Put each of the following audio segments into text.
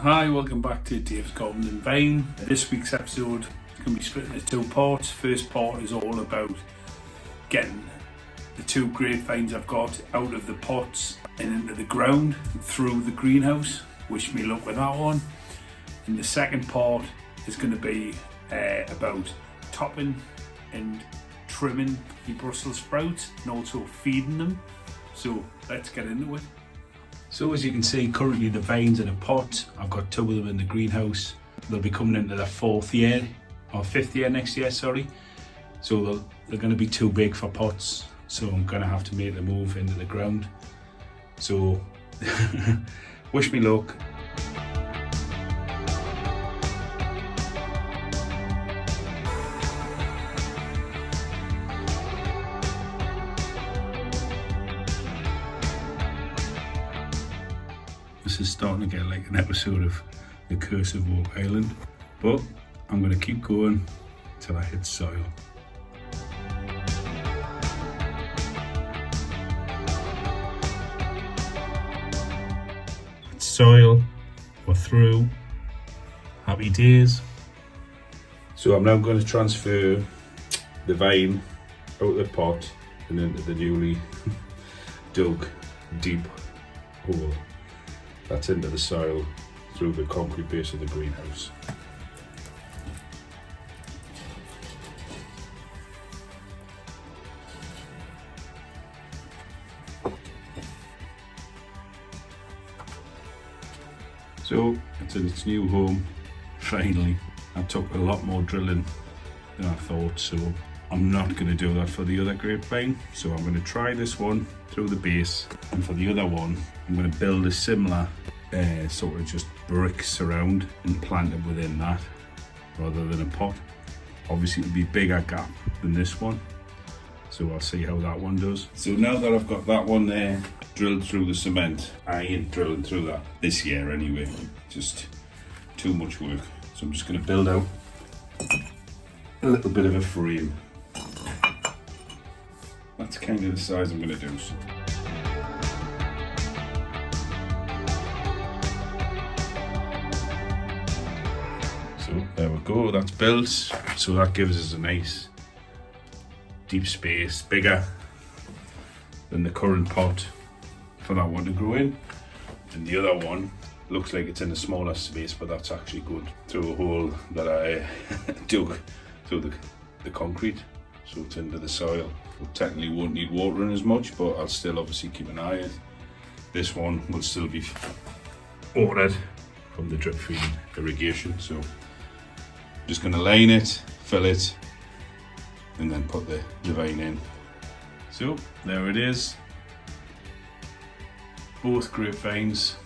Hi, welcome back to Dave's Garden and Vine. This week's episode is going to be split into two parts. First part is all about getting the two grapevines I've got out of the pots and into the ground through the greenhouse. Wish me luck with that one. And the second part is going to be about topping and trimming the Brussels sprouts and also feeding them. So let's get into it. So as you can see, currently the vines in a pot. I've got two of them in the greenhouse. They'll be coming into their fifth year next year, sorry. So they're going to be too big for pots. So I'm going to have to make the move into the ground. So wish me luck. This is starting to get like an episode of The Curse of Oak Island, but I'm going to keep going till I hit soil. It's soil, we're through, happy days. So I'm now going to transfer the vine out of the pot and into the newly dug deep hole that's into the soil through the concrete base of the greenhouse. So it's in its new home, finally. I took a lot more drilling than I thought, so I'm not going to do that for the other grapevine. So I'm going to try this one through the base, and for the other one I'm going to build a similar sort of just brick surround and plant it within that rather than a pot. Obviously it'll be a bigger gap than this one, so I'll see how that one does. So now that I've got that one there drilled through the cement, I ain't drilling through that this year anyway, just too much work. So I'm just going to build out a little bit of a frame. That's kind of the size I'm going to do. So there we go, that's built. So that gives us a nice deep space, bigger than the current pot for that one to grow in. And the other one looks like it's in a smaller space, but that's actually going through a hole that I dug through the concrete. So it's into the soil. It technically won't need watering as much, but I'll still obviously keep an eye on it. This one will still be watered from the drip feed irrigation. So I'm just going to line it, fill it, and then put the vine in. So there it is. Both grapevines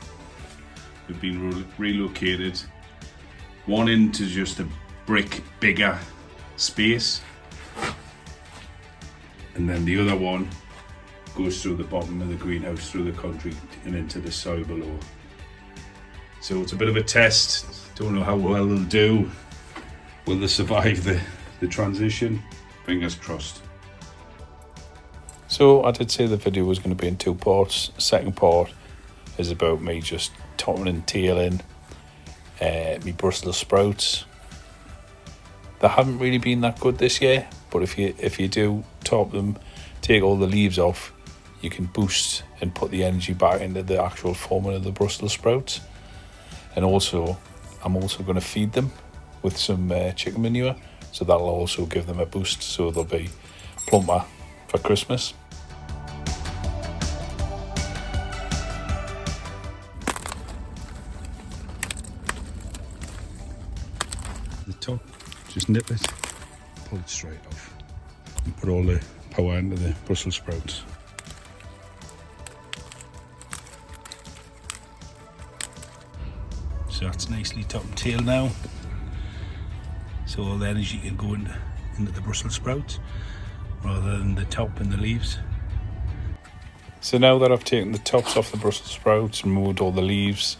have been relocated. One into just a brick bigger space, and then the other one goes through the bottom of the greenhouse, through the concrete and into the soil below. So it's a bit of a test. Don't know how well they'll do. Will they survive the transition? Fingers crossed. So I did say the video was going to be in two parts. The second part is about me just topping and tailing me Brussels sprouts. They haven't really been that good this year, but if you do top them, take all the leaves off, you can boost and put the energy back into the actual forming of the Brussels sprouts. And also, I'm also going to feed them with some chicken manure, so that'll also give them a boost, so they'll be plumper for Christmas. The top, just nip it, pull it straight off, and put all the power into the Brussels sprouts. So that's nicely top and tail now. So all the energy can go into the Brussels sprouts rather than the top and the leaves. So now that I've taken the tops off the Brussels sprouts and removed all the leaves,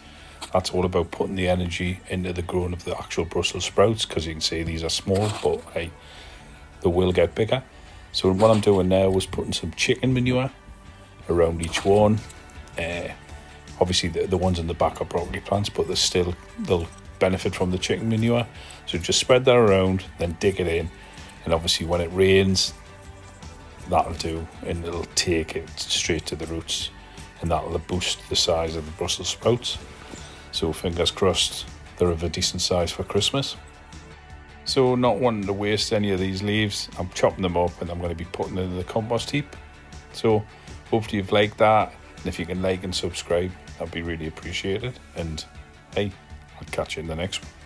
that's all about putting the energy into the growing of the actual Brussels sprouts, because you can see these are small, but hey, they will get bigger. So what I'm doing now is putting some chicken manure around each one. Obviously the ones in the back are broccoli plants, but they'll benefit from the chicken manure. So just spread that around, then dig it in, and obviously when it rains, that'll do, and it'll take it straight to the roots, and that'll boost the size of the Brussels sprouts. So fingers crossed they're of a decent size for Christmas. So not wanting to waste any of these leaves, I'm chopping them up and I'm going to be putting them in the compost heap. So hopefully you've liked that, and if you can like and subscribe, that'd be really appreciated. And hey, I'll catch you in the next one.